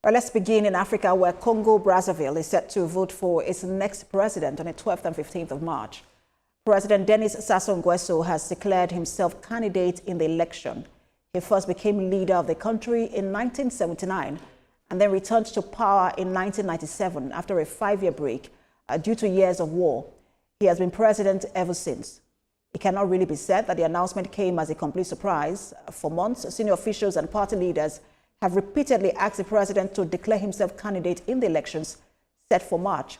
Well, let's begin in Africa, where Congo Brazzaville is set to vote for its next president on the 12th and 15th of March. President Denis N'Guesso has declared himself candidate in the election. He first became leader of the country in 1979 and then returned to power in 1997 after a 5-year break due to years of war. He has been president ever since. It cannot really be said that the announcement came as a complete surprise. For months, senior officials and party leaders have repeatedly asked the president to declare himself candidate in the elections set for March.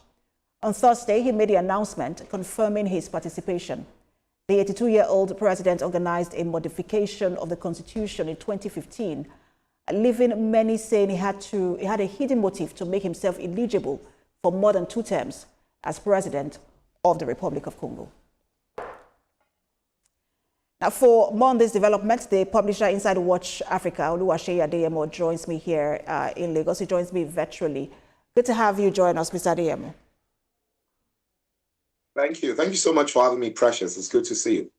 On Thursday, he made the announcement confirming his participation. The 82-year-old president organized a modification of the constitution in 2015, leaving many saying he had a hidden motive to make himself eligible for more than 2 terms as president of the Republic of Congo. Now, for more on this development, the publisher Inside Watch Africa, Oluwaseyi Adeyemo, joins me here in Lagos. He joins me virtually. Good to have you join us, Mr. Adeyemo. Thank you. Thank you so much for having me, Precious. It's good to see you.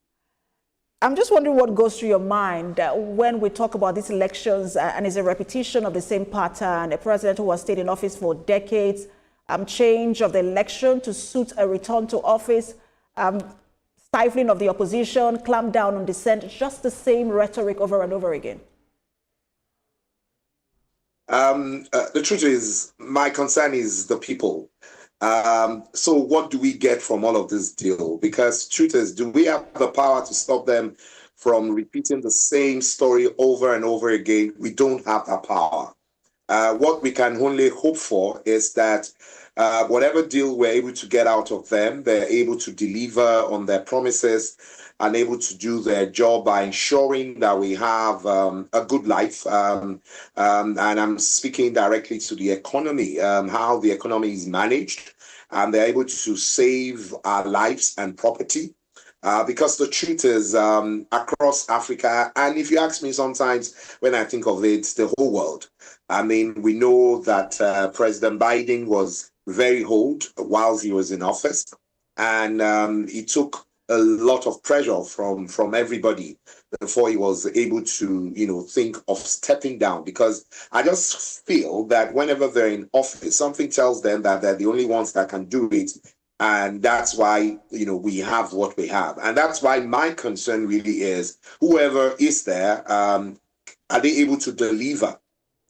I'm just wondering what goes through your mind when we talk about these elections, and it's a repetition of the same pattern. A president who has stayed in office for decades, change of the election to suit a return to office, stifling of the opposition, clamp down on dissent, just the same rhetoric over and over again. The truth is, my concern is the people. So what do we get from all of this deal? Because truth is, do we have the power to stop them from repeating the same story over and over again? We don't have that power. What we can only hope for is that whatever deal we're able to get out of them, they're able to deliver on their promises and able to do their job by ensuring that we have a good life. And I'm speaking directly to the economy, how the economy is managed, and they're able to save our lives and property. Because the truth is, across Africa, and if you ask me sometimes when I think of it, the whole world. I mean, we know that President Biden was very old while he was in office, and he took a lot of pressure from everybody before he was able to, think of stepping down. Because I just feel that whenever they're in office, something tells them that they're the only ones that can do it. And that's why, we have what we have. And that's why my concern really is whoever is there, are they able to deliver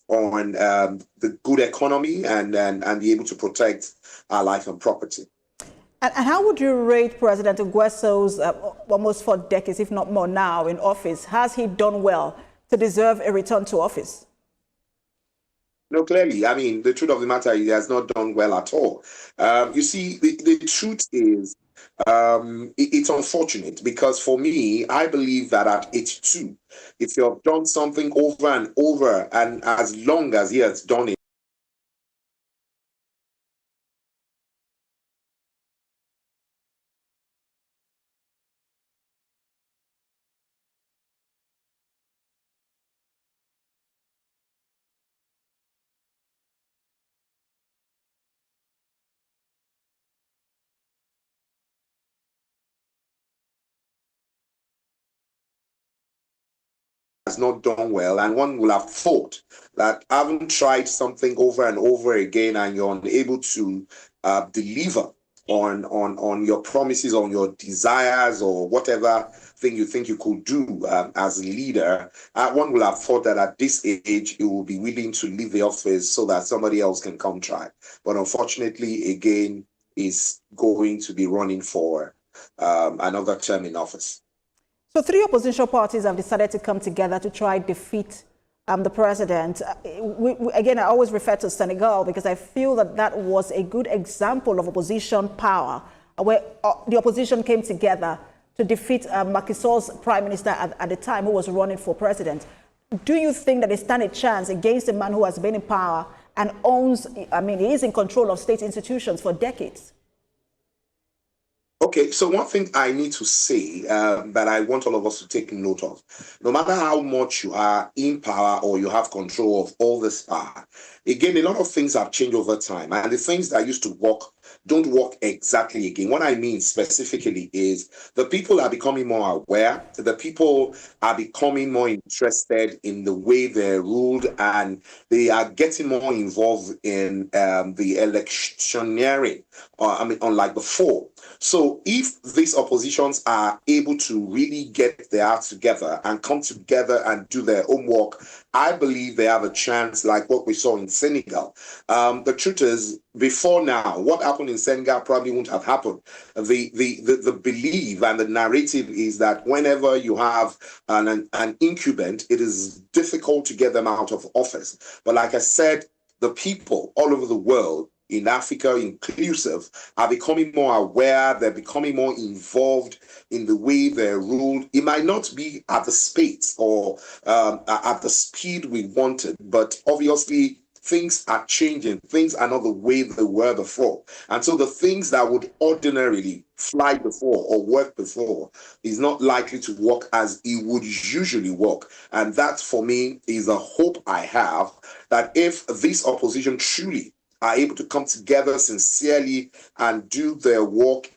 on the good economy and be able to protect our life and property? And how would you rate President N'Guesso's almost 4 decades, if not more now, in office? Has he done well to deserve a return to office? No, clearly. I mean, the truth of the matter, he has not done well at all. You see, the truth is, it's unfortunate because for me, I believe that at 82, if you have done something over and over, and as long as he has done it, has not done well, and one will have thought that having tried something over and over again and you're unable to deliver on your promises, on your desires, or whatever thing you think you could do as a leader, one will have thought that at this age you will be willing to leave the office so that somebody else can come try. But unfortunately, again, is going to be running for another term in office. So 3 opposition parties have decided to come together to try defeat the president. Again, I always refer to Senegal because I feel that was a good example of opposition power, where the opposition came together to defeat Macky Sall's prime minister at the time, who was running for president. Do you think that they stand a chance against a man who has been in power and owns, he is in control of state institutions for decades? Okay, so one thing I need to say that I want all of us to take note of, no matter how much you are in power or you have control of all this power, again, a lot of things have changed over time. And the things that used to work don't work exactly again. What I mean specifically is the people are becoming more aware, the people are becoming more interested in the way they're ruled, and they are getting more involved in the electioneering, unlike before. So if these oppositions are able to really get their act together and come together and do their homework, I believe they have a chance, like what we saw in Senegal. The truth is, before now, what happened in Senegal probably wouldn't have happened. The belief and the narrative is that whenever you have an incumbent, it is difficult to get them out of office. But like I said, the people all over the world, in Africa inclusive, are becoming more aware, they're becoming more involved in the way they're ruled. It might not be at the pace or at the speed we wanted, but obviously things are changing. Things are not the way they were before. And so the things that would ordinarily fly before or work before is not likely to work as it would usually work. And that, for me, is a hope I have, that if this opposition truly are able to come together sincerely and do their work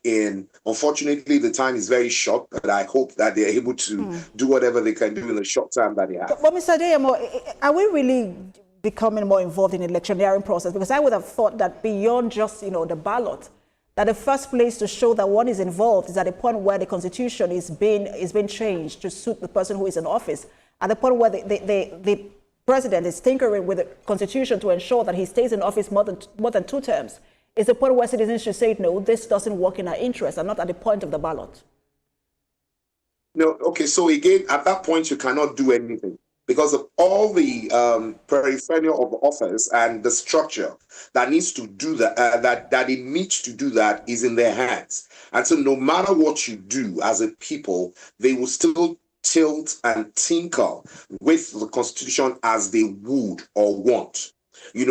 unfortunately, the time is very short, but I hope that they're able to do whatever they can do in the short time that they have. But Mr. Adeyemo, are we really becoming more involved in the electioneering process? Because I would have thought that beyond just, the ballot, that the first place to show that one is involved is at the point where the constitution is being changed to suit the person who is in office, at the point where the president is tinkering with the constitution to ensure that he stays in office more than 2 terms. Is the point where citizens should say, no, this doesn't work in our interest, and not at the point of the ballot? No, okay, so again, at that point, you cannot do anything because of all the paraphernalia of office and the structure that needs to do that, that it needs to do that is in their hands. And so no matter what you do as a people, they will still tilt and tinker with the constitution as they would or want.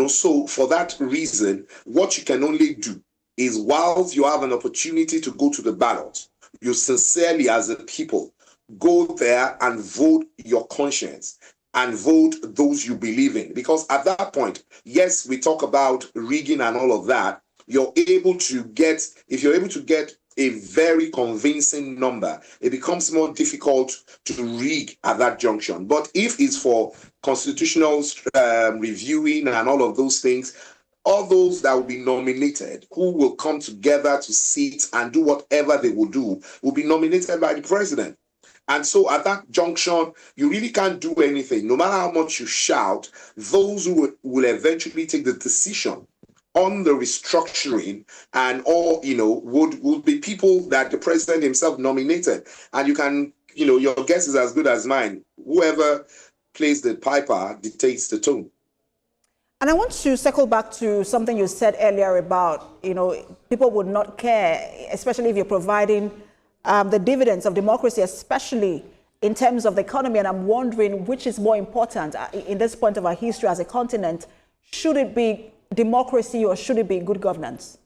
So for that reason, what you can only do is, whilst you have an opportunity to go to the ballot, you sincerely as a people go there and vote your conscience and vote those you believe in. Because at that point, yes, we talk about rigging and all of that. If you're able to get a very convincing number, it becomes more difficult to rig at that junction. But if it's for constitutional reviewing and all of those things, all those that will be nominated, who will come together to sit and do whatever they will do, will be nominated by the president. And so at that junction, you really can't do anything. No matter how much you shout, those who will eventually take the decision on the restructuring and all, would be people that the president himself nominated. And you can, your guess is as good as mine. Whoever plays the piper dictates the tone. And I want to circle back to something you said earlier about, people would not care, especially if you're providing the dividends of democracy, especially in terms of the economy. And I'm wondering which is more important in this point of our history as a continent. Should it be democracy or should it be good governance?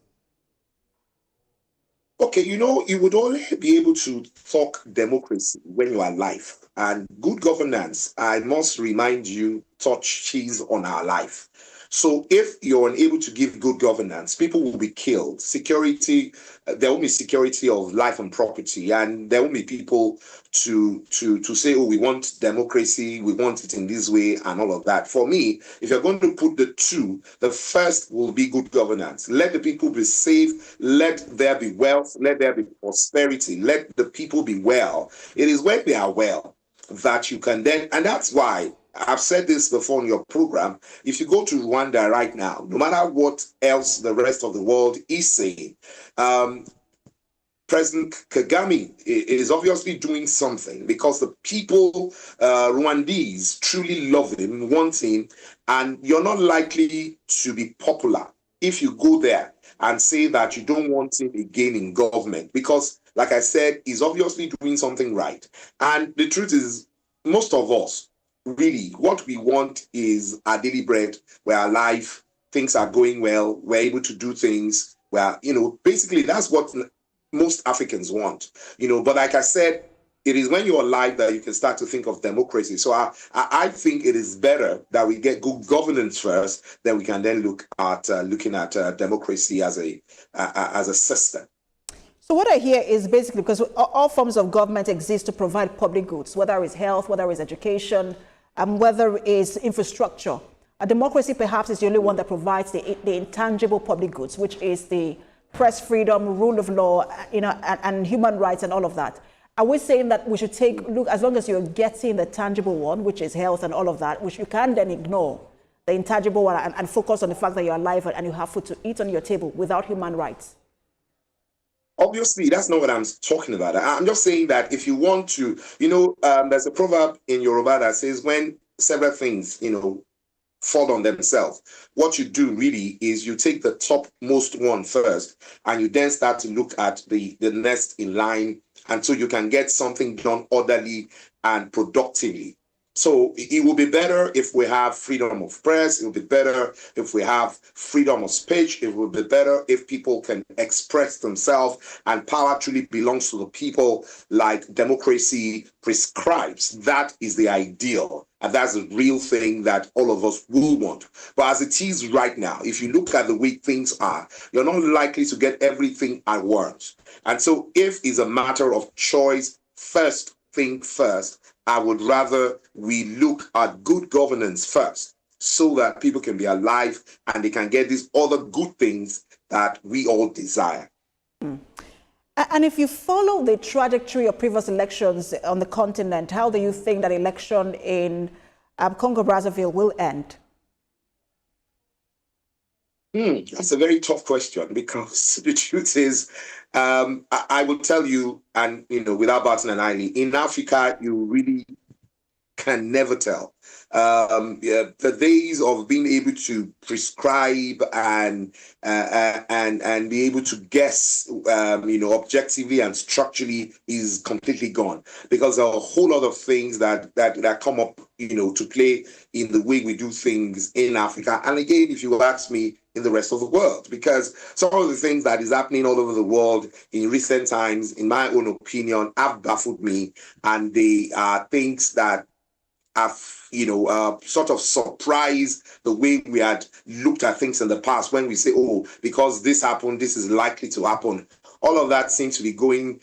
Okay, you would only be able to talk democracy when you are alive. And good governance, I must remind you, touches on our life. So if you're unable to give good governance, people will be killed. Security, there will be security of life and property, and there will be people to say, oh, we want democracy, we want it in this way, and all of that. For me, if you're going to put the two, the first will be good governance. Let the people be safe, let there be wealth, let there be prosperity, let the people be well. It is when they are well that you can then, and that's why I've said this before on your program. If you go to Rwanda right now, no matter what else the rest of the world is saying, President Kagame is obviously doing something because the people, Rwandese, truly love him, want him, and you're not likely to be popular if you go there and say that you don't want him again in government. Because, like I said, he's obviously doing something right. And the truth is, most of us, really, what we want is our daily bread. We're alive, things are going well, we're able to do things. Basically that's what most Africans want. But like I said, it is when you're alive that you can start to think of democracy. So I think it is better that we get good governance first, then we can then look at looking at democracy as a system. So what I hear is basically, because all forms of government exist to provide public goods, whether it's health, whether it's education, whether it's infrastructure. A democracy perhaps is the only one that provides the intangible public goods, which is the press freedom, rule of law, and human rights and all of that. Are we saying that we should take look, as long as you're getting the tangible one, which is health and all of that, which you can then ignore the intangible one and focus on the fact that you're alive and you have food to eat on your table without human rights? Obviously, that's not what I'm talking about. I'm just saying that if you want to, there's a proverb in Yoruba that says when several things, fall on themselves, what you do really is you take the topmost one first and you then start to look at the next in line until you can get something done orderly and productively. So it will be better if we have freedom of press. It will be better if we have freedom of speech. It will be better if people can express themselves and power truly belongs to the people like democracy prescribes. That is the ideal. And that's the real thing that all of us will want. But as it is right now, if you look at the way things are, you're not likely to get everything at once. And so if it's a matter of choice, first thing first, I would rather we look at good governance first so that people can be alive and they can get these other good things that we all desire. And if you follow the trajectory of previous elections on the continent, how do you think that election in Congo-Brazzaville will end? That's a very tough question because the truth is, I will tell you, and without batting an eyelid, in Africa, you really can never tell. The days of being able to prescribe and be able to guess, objectively and structurally is completely gone, because there are a whole lot of things that come up, to play in the way we do things in Africa. And again, if you ask me, in the rest of the world, because some of the things that is happening all over the world in recent times, in my own opinion, have baffled me, and they are things that have, sort of surprised the way we had looked at things in the past, when we say, oh, because this happened, this is likely to happen. All of that seems to be going,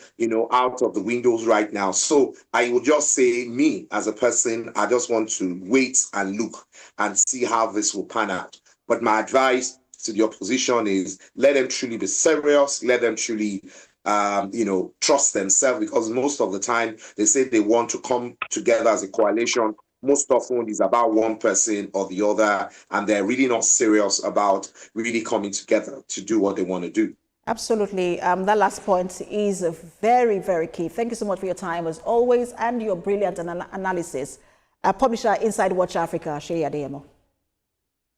out of the windows right now. So I would just say, me as a person, I just want to wait and look and see how this will pan out. But my advice to the opposition is let them truly be serious, let them truly trust themselves, because most of the time they say they want to come together as a coalition. Most often it's about one person or the other, and they're really not serious about really coming together to do what they want to do. Absolutely. That last point is very, very key. Thank you so much for your time as always and your brilliant analysis. Publisher Inside Watch Africa, Shea Adeyemo.